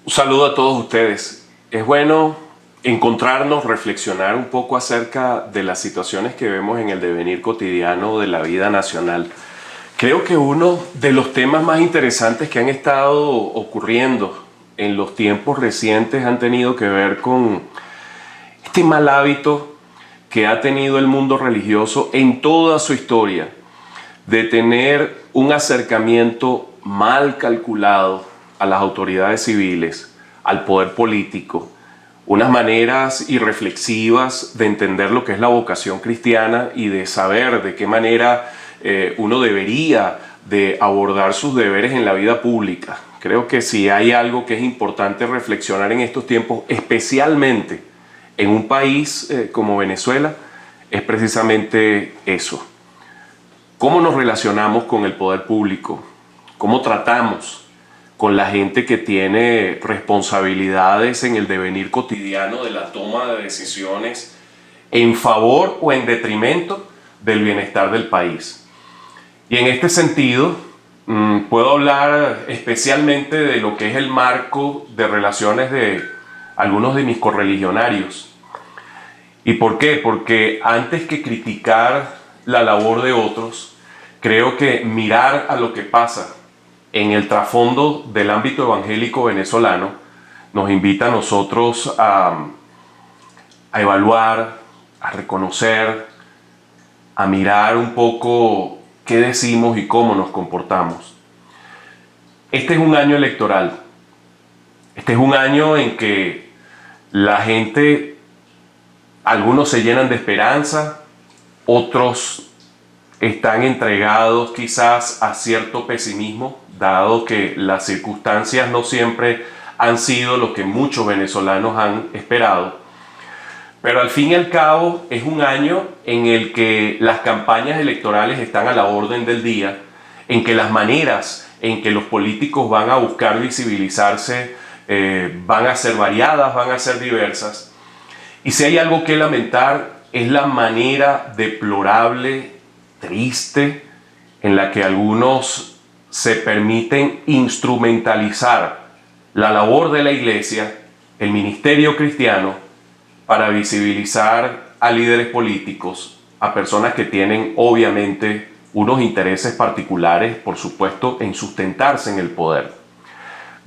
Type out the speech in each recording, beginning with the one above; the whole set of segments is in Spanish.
Un saludo a todos ustedes. Es bueno encontrarnos, reflexionar un poco acerca de las situaciones que vemos en el devenir cotidiano de la vida nacional. Creo que uno de los temas más interesantes que han estado ocurriendo en los tiempos recientes han tenido que ver con este mal hábito que ha tenido el mundo religioso en toda su historia, de tener un acercamiento mal calculado a las autoridades civiles, al poder político, unas maneras irreflexivas de entender lo que es la vocación cristiana y de saber de qué manera uno debería de abordar sus deberes en la vida pública. Creo que si hay algo que es importante reflexionar en estos tiempos, especialmente en un país como Venezuela, es precisamente eso. ¿Cómo nos relacionamos con el poder público? ¿Cómo tratamos con la gente que tiene responsabilidades en el devenir cotidiano de la toma de decisiones en favor o en detrimento del bienestar del país? Y en este sentido, puedo hablar especialmente de lo que es el marco de relaciones de algunos de mis correligionarios. ¿Y por qué? Porque antes que criticar la labor de otros, creo que mirar a lo que pasa en el trasfondo del ámbito evangélico venezolano nos invita a nosotros a evaluar, a reconocer, a mirar un poco qué decimos y cómo nos comportamos. Este es un año electoral. Este es un año en que la gente, algunos se llenan de esperanza, otros están entregados quizás a cierto pesimismo, dado que las circunstancias no siempre han sido lo que muchos venezolanos han esperado. Pero al fin y al cabo es un año en el que las campañas electorales están a la orden del día, en que las maneras en que los políticos van a buscar visibilizarse van a ser variadas, van a ser diversas. Y si hay algo que lamentar es la manera deplorable, triste, en la que algunos se permiten instrumentalizar la labor de la iglesia, el ministerio cristiano, para visibilizar a líderes políticos, a personas que tienen obviamente unos intereses particulares, por supuesto, en sustentarse en el poder.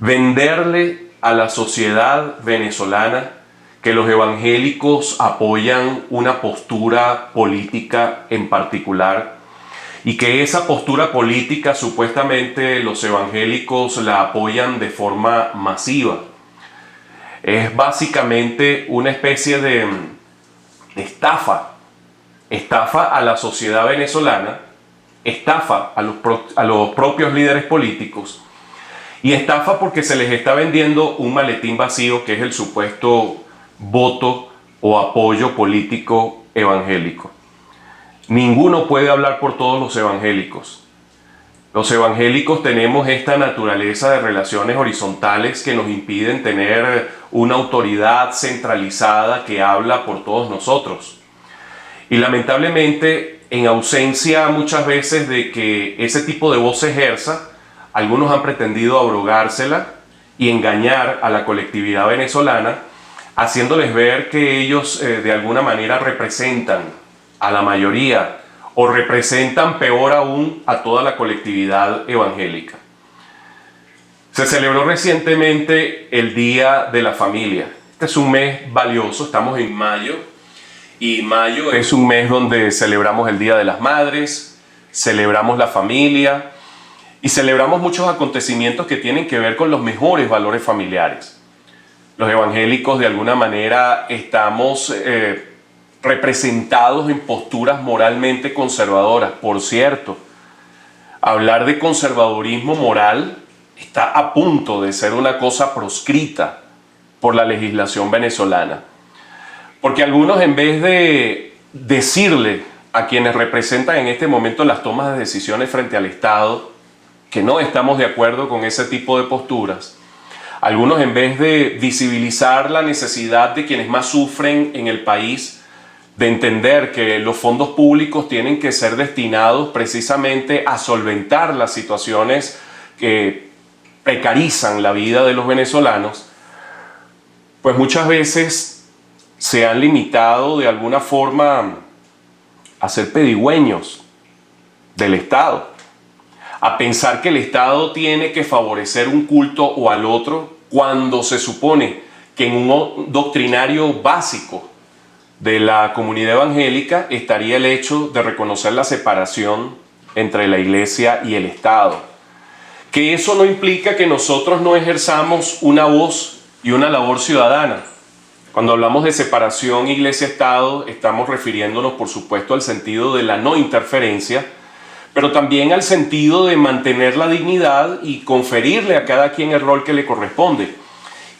Venderle a la sociedad venezolana que los evangélicos apoyan una postura política en particular y que esa postura política supuestamente los evangélicos la apoyan de forma masiva. Es básicamente una especie de estafa a la sociedad venezolana, estafa a los propios líderes políticos y estafa porque se les está vendiendo un maletín vacío que es el supuesto voto o apoyo político evangélico. Ninguno puede hablar por todos los evangélicos. Los evangélicos tenemos esta naturaleza de relaciones horizontales que nos impiden tener una autoridad centralizada que habla por todos nosotros. Y lamentablemente, en ausencia muchas veces de que ese tipo de voz se ejerza, algunos han pretendido abrogársela y engañar a la colectividad venezolana, haciéndoles ver que ellos de alguna manera representan a la mayoría o representan peor aún a toda la colectividad evangélica. Se celebró recientemente el Día de la Familia. Este es un mes valioso, estamos en mayo, y mayo es un mes donde celebramos el Día de las Madres, celebramos la familia y celebramos muchos acontecimientos que tienen que ver con los mejores valores familiares. Los evangélicos de alguna manera estamos representados en posturas moralmente conservadoras. Por cierto, hablar de conservadurismo moral está a punto de ser una cosa proscrita por la legislación venezolana. Porque algunos, en vez de decirle a quienes representan en este momento las tomas de decisiones frente al Estado que no estamos de acuerdo con ese tipo de posturas, algunos, en vez de visibilizar la necesidad de quienes más sufren en el país, de entender que los fondos públicos tienen que ser destinados precisamente a solventar las situaciones que precarizan la vida de los venezolanos, pues muchas veces se han limitado de alguna forma a ser pedigüeños del Estado, a pensar que el Estado tiene que favorecer un culto o al otro, cuando se supone que en un doctrinario básico de la comunidad evangélica estaría el hecho de reconocer la separación entre la Iglesia y el Estado. Que eso no implica que nosotros no ejerzamos una voz y una labor ciudadana. Cuando hablamos de separación Iglesia-Estado, estamos refiriéndonos, por supuesto, al sentido de la no interferencia, pero también al sentido de mantener la dignidad y conferirle a cada quien el rol que le corresponde.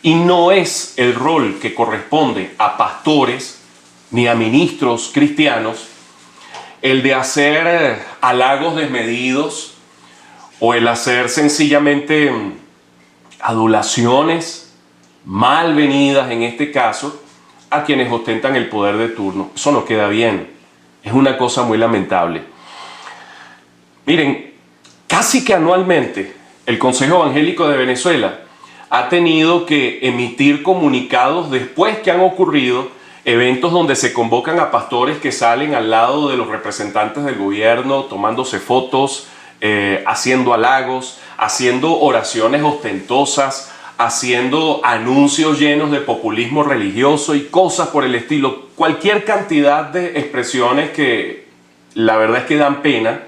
Y no es el rol que corresponde a pastores ni a ministros cristianos el de hacer halagos desmedidos o el hacer sencillamente adulaciones malvenidas, en este caso, a quienes ostentan el poder de turno. Eso no queda bien. Es una cosa muy lamentable. Miren, casi que anualmente el Consejo Evangélico de Venezuela ha tenido que emitir comunicados después que han ocurrido eventos donde se convocan a pastores que salen al lado de los representantes del gobierno, tomándose fotos, haciendo halagos, haciendo oraciones ostentosas, haciendo anuncios llenos de populismo religioso y cosas por el estilo. Cualquier cantidad de expresiones que la verdad es que dan pena.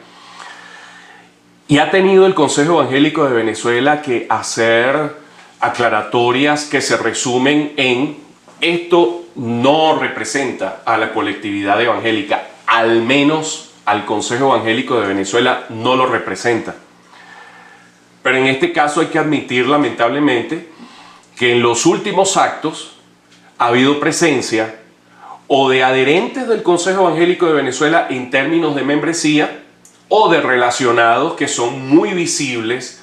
Y ha tenido el Consejo Evangélico de Venezuela que hacer aclaratorias que se resumen en: esto no representa a la colectividad evangélica, al menos al Consejo Evangélico de Venezuela no lo representa. Pero en este caso hay que admitir, lamentablemente, que en los últimos actos ha habido presencia o de adherentes del Consejo Evangélico de Venezuela en términos de membresía, o de relacionados que son muy visibles,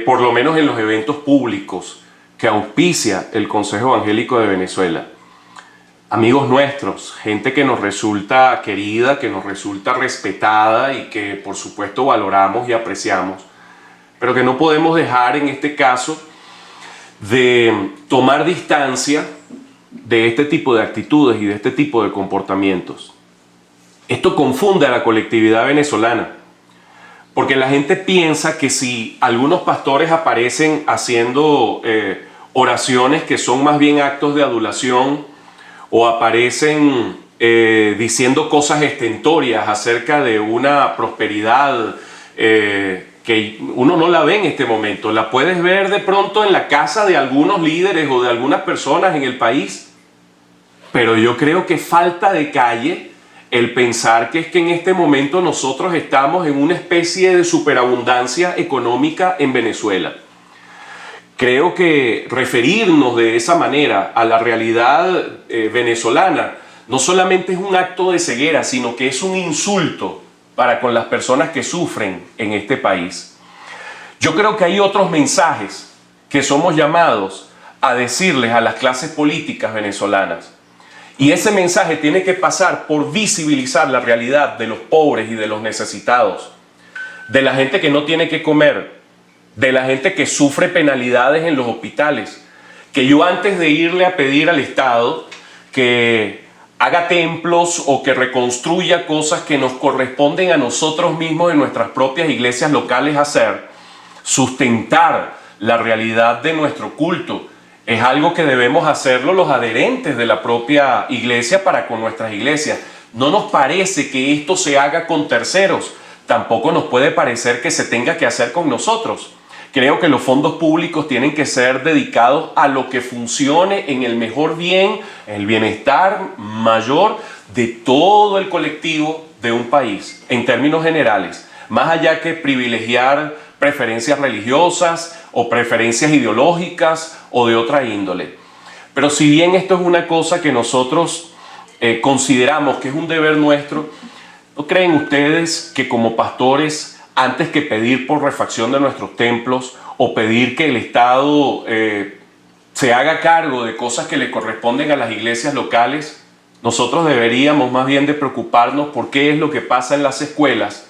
por lo menos en los eventos públicos que auspicia el Consejo Evangélico de Venezuela. Amigos nuestros, gente que nos resulta querida, que nos resulta respetada y que por supuesto valoramos y apreciamos, pero que no podemos dejar en este caso de tomar distancia de este tipo de actitudes y de este tipo de comportamientos. Esto confunde a la colectividad venezolana, porque la gente piensa que si algunos pastores aparecen haciendo oraciones que son más bien actos de adulación, o aparecen diciendo cosas estentorias acerca de una prosperidad que uno no la ve en este momento, la puedes ver de pronto en la casa de algunos líderes o de algunas personas en el país, pero yo creo que falta de calle el pensar que es que en este momento nosotros estamos en una especie de superabundancia económica en Venezuela. Creo que referirnos de esa manera a la realidad venezolana no solamente es un acto de ceguera, sino que es un insulto para con las personas que sufren en este país. Yo creo que hay otros mensajes que somos llamados a decirles a las clases políticas venezolanas. Y ese mensaje tiene que pasar por visibilizar la realidad de los pobres y de los necesitados, de la gente que no tiene que comer, de la gente que sufre penalidades en los hospitales. Que yo, antes de irle a pedir al Estado que haga templos o que reconstruya cosas que nos corresponden a nosotros mismos en nuestras propias iglesias locales hacer, sustentar la realidad de nuestro culto, es algo que debemos hacerlo los adherentes de la propia iglesia para con nuestras iglesias. No nos parece que esto se haga con terceros, tampoco nos puede parecer que se tenga que hacer con nosotros. Creo que los fondos públicos tienen que ser dedicados a lo que funcione en el mejor bien, el bienestar mayor de todo el colectivo de un país, en términos generales, más allá que privilegiar preferencias religiosas o preferencias ideológicas o de otra índole. Pero si bien esto es una cosa que nosotros consideramos que es un deber nuestro, ¿no creen ustedes que como pastores, antes que pedir por refacción de nuestros templos o pedir que el Estado se haga cargo de cosas que le corresponden a las iglesias locales, nosotros deberíamos más bien de preocuparnos por qué es lo que pasa en las escuelas,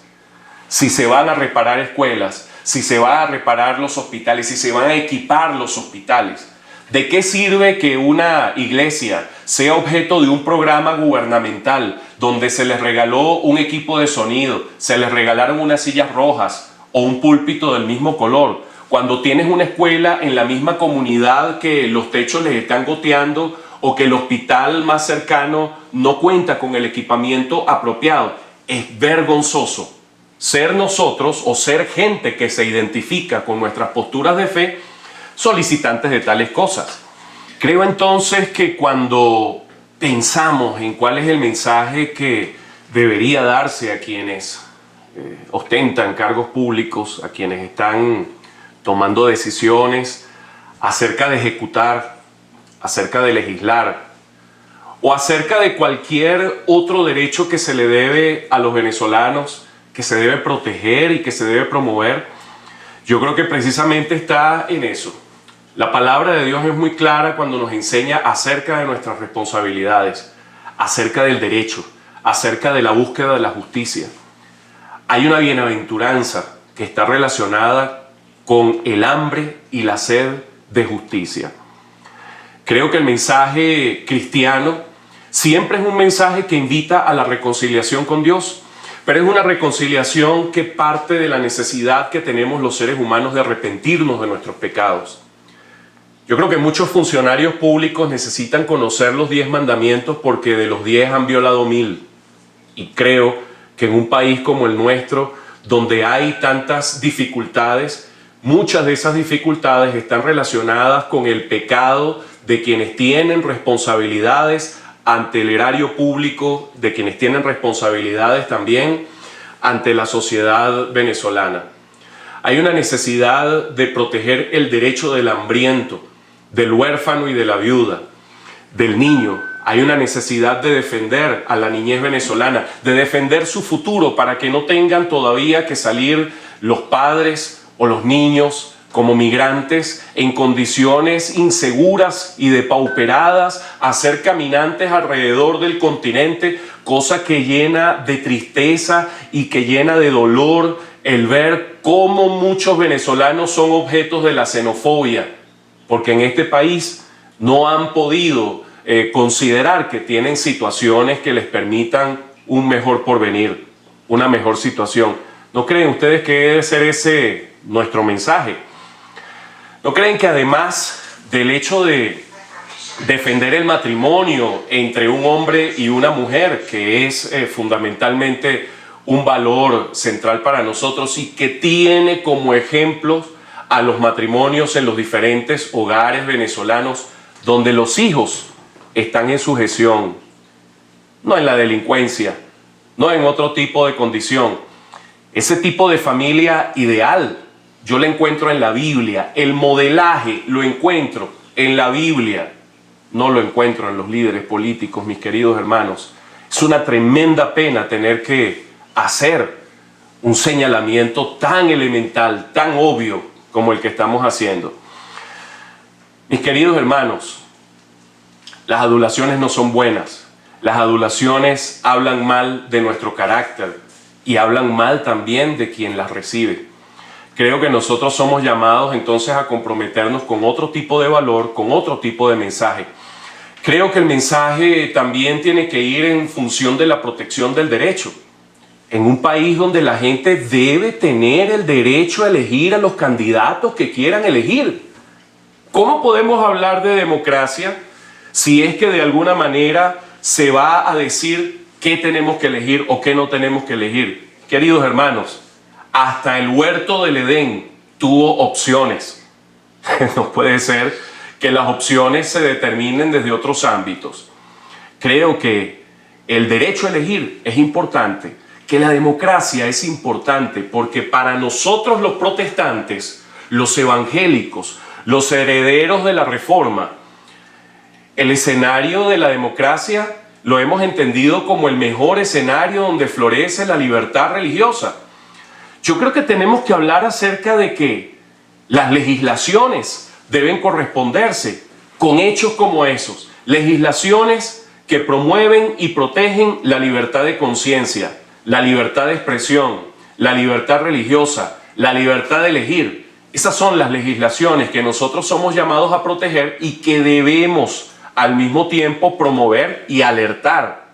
si se van a reparar escuelas, si se van a reparar los hospitales, si se van a equipar los hospitales? ¿De qué sirve que una iglesia sea objeto de un programa gubernamental donde se les regaló un equipo de sonido, se les regalaron unas sillas rojas o un púlpito del mismo color, cuando tienes una escuela en la misma comunidad que los techos les están goteando o que el hospital más cercano no cuenta con el equipamiento apropiado? Es vergonzoso ser nosotros o ser gente que se identifica con nuestras posturas de fe solicitantes de tales cosas. Creo entonces que cuando pensamos en cuál es el mensaje que debería darse a quienes ostentan cargos públicos, a quienes están tomando decisiones acerca de ejecutar, acerca de legislar o acerca de cualquier otro derecho que se le debe a los venezolanos, que se debe proteger y que se debe promover, yo creo que precisamente está en eso. La palabra de Dios es muy clara cuando nos enseña acerca de nuestras responsabilidades, acerca del derecho, acerca de la búsqueda de la justicia. Hay una bienaventuranza que está relacionada con el hambre y la sed de justicia. Creo que el mensaje cristiano siempre es un mensaje que invita a la reconciliación con Dios, pero es una reconciliación que parte de la necesidad que tenemos los seres humanos de arrepentirnos de nuestros pecados. Yo creo que muchos funcionarios públicos necesitan conocer los 10 mandamientos porque de los 10 han violado 1000. Y creo que en un país como el nuestro, donde hay tantas dificultades, muchas de esas dificultades están relacionadas con el pecado de quienes tienen responsabilidades ante el erario público, de quienes tienen responsabilidades también ante la sociedad venezolana. Hay una necesidad de proteger el derecho del hambriento, del huérfano y de la viuda, del niño. Hay una necesidad de defender a la niñez venezolana, de defender su futuro para que no tengan todavía que salir los padres o los niños como migrantes en condiciones inseguras y depauperadas a ser caminantes alrededor del continente, cosa que llena de tristeza y que llena de dolor el ver cómo muchos venezolanos son objetos de la xenofobia, porque en este país no han podido considerar que tienen situaciones que les permitan un mejor porvenir, una mejor situación. ¿No creen ustedes que debe ser ese nuestro mensaje? ¿No creen que además del hecho de defender el matrimonio entre un hombre y una mujer, que es fundamentalmente un valor central para nosotros y que tiene como ejemplos a los matrimonios en los diferentes hogares venezolanos, donde los hijos están en sujeción, no en la delincuencia, no en otro tipo de condición? Ese tipo de familia ideal yo la encuentro en la Biblia, el modelaje lo encuentro en la Biblia, no lo encuentro en los líderes políticos, mis queridos hermanos. Es una tremenda pena tener que hacer un señalamiento tan elemental, tan obvio como el que estamos haciendo. Mis queridos hermanos, las adulaciones no son buenas. Las adulaciones hablan mal de nuestro carácter y hablan mal también de quien las recibe. Creo que nosotros somos llamados entonces a comprometernos con otro tipo de valor, con otro tipo de mensaje. Creo que el mensaje también tiene que ir en función de la protección del derecho. En un país donde la gente debe tener el derecho a elegir a los candidatos que quieran elegir. ¿Cómo podemos hablar de democracia si es que de alguna manera se va a decir qué tenemos que elegir o qué no tenemos que elegir? Queridos hermanos, hasta el huerto del Edén tuvo opciones. No puede ser que las opciones se determinen desde otros ámbitos. Creo que el derecho a elegir es importante, que la democracia es importante, porque para nosotros los protestantes, los evangélicos, los herederos de la Reforma, el escenario de la democracia lo hemos entendido como el mejor escenario donde florece la libertad religiosa. Yo creo que tenemos que hablar acerca de que las legislaciones deben corresponderse con hechos como esos. Legislaciones que promueven y protegen la libertad de conciencia, la libertad de expresión, la libertad religiosa, la libertad de elegir. Esas son las legislaciones que nosotros somos llamados a proteger y que debemos al mismo tiempo promover y alertar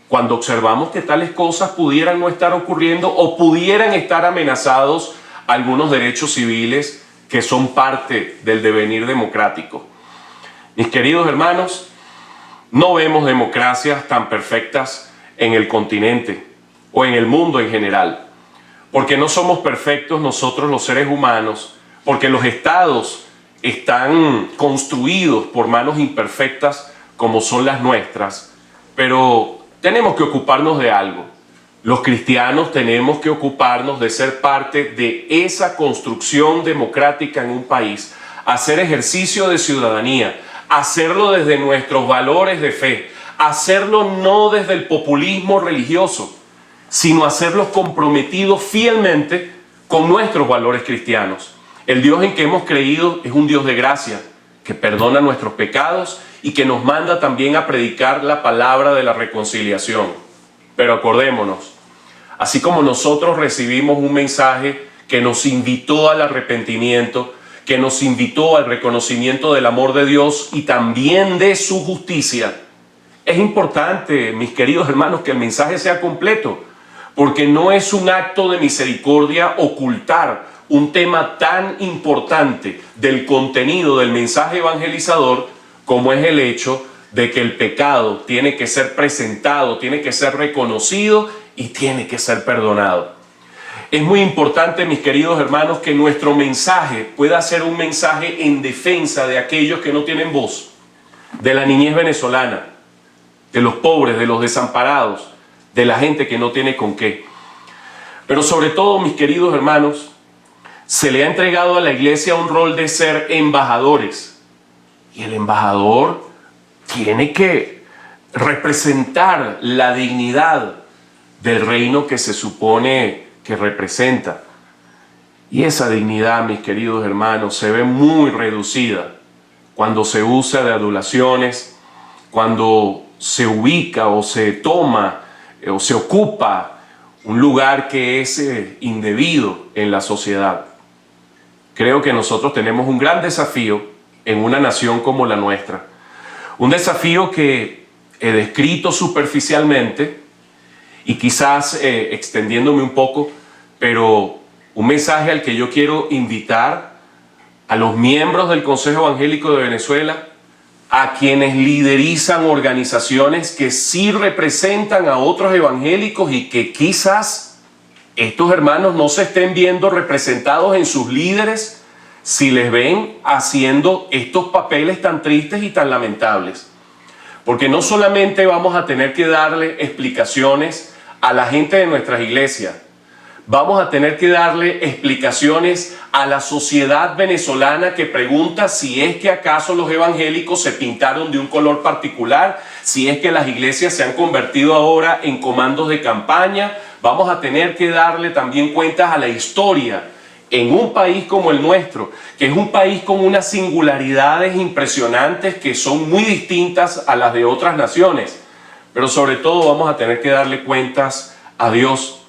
cuando observamos que tales cosas pudieran no estar ocurriendo o pudieran estar amenazados algunos derechos civiles que son parte del devenir democrático. Mis queridos hermanos, no vemos democracias tan perfectas en el continente o en el mundo en general, porque no somos perfectos nosotros los seres humanos, porque los estados están construidos por manos imperfectas como son las nuestras, pero tenemos que ocuparnos de algo. Los cristianos tenemos que ocuparnos de ser parte de esa construcción democrática en un país, hacer ejercicio de ciudadanía, hacerlo desde nuestros valores de fe, hacerlo no desde el populismo religioso, sino hacerlo comprometidos fielmente con nuestros valores cristianos. El Dios en que hemos creído es un Dios de gracia, que perdona nuestros pecados y que nos manda también a predicar la palabra de la reconciliación. Pero acordémonos, así como nosotros recibimos un mensaje que nos invitó al arrepentimiento, que nos invitó al reconocimiento del amor de Dios y también de su justicia, es importante, mis queridos hermanos, que el mensaje sea completo, porque no es un acto de misericordia ocultar un tema tan importante del contenido del mensaje evangelizador como es el hecho de que el pecado tiene que ser presentado, tiene que ser reconocido y tiene que ser perdonado. Es muy importante, mis queridos hermanos, que nuestro mensaje pueda ser un mensaje en defensa de aquellos que no tienen voz, de la niñez venezolana, de los pobres, de los desamparados, de la gente que no tiene con qué. Pero sobre todo, mis queridos hermanos, se le ha entregado a la iglesia un rol de ser embajadores. Y el embajador tiene que representar la dignidad del reino que se supone que representa. Y esa dignidad, mis queridos hermanos, se ve muy reducida cuando se usa de adulaciones, cuando se ubica o se toma o se ocupa un lugar que es indebido en la sociedad. Creo que nosotros tenemos un gran desafío en una nación como la nuestra. Un desafío que he descrito superficialmente y quizás extendiéndome un poco, pero un mensaje al que yo quiero invitar a los miembros del Consejo Evangélico de Venezuela, a quienes liderizan organizaciones que sí representan a otros evangélicos y que quizás estos hermanos no se estén viendo representados en sus líderes si les ven haciendo estos papeles tan tristes y tan lamentables. Porque no solamente vamos a tener que darle explicaciones a la gente de nuestras iglesias, vamos a tener que darle explicaciones a la sociedad venezolana que pregunta si es que acaso los evangélicos se pintaron de un color particular, si es que las iglesias se han convertido ahora en comandos de campaña. Vamos a tener que darle también cuentas a la historia en un país como el nuestro, que es un país con unas singularidades impresionantes que son muy distintas a las de otras naciones. Pero sobre todo vamos a tener que darle cuentas a Dios.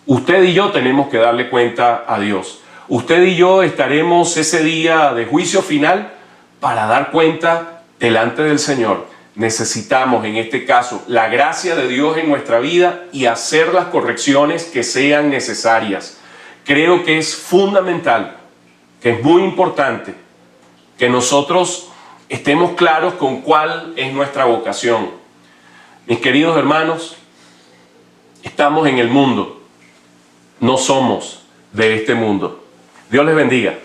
Usted y yo tenemos que darle cuenta a Dios. Usted y yo estaremos ese día de juicio final para dar cuenta delante del Señor. Necesitamos en este caso la gracia de Dios en nuestra vida y hacer las correcciones que sean necesarias. Creo que es fundamental, que es muy importante que nosotros estemos claros con cuál es nuestra vocación. Mis queridos hermanos, estamos en el mundo. No somos de este mundo. Dios les bendiga.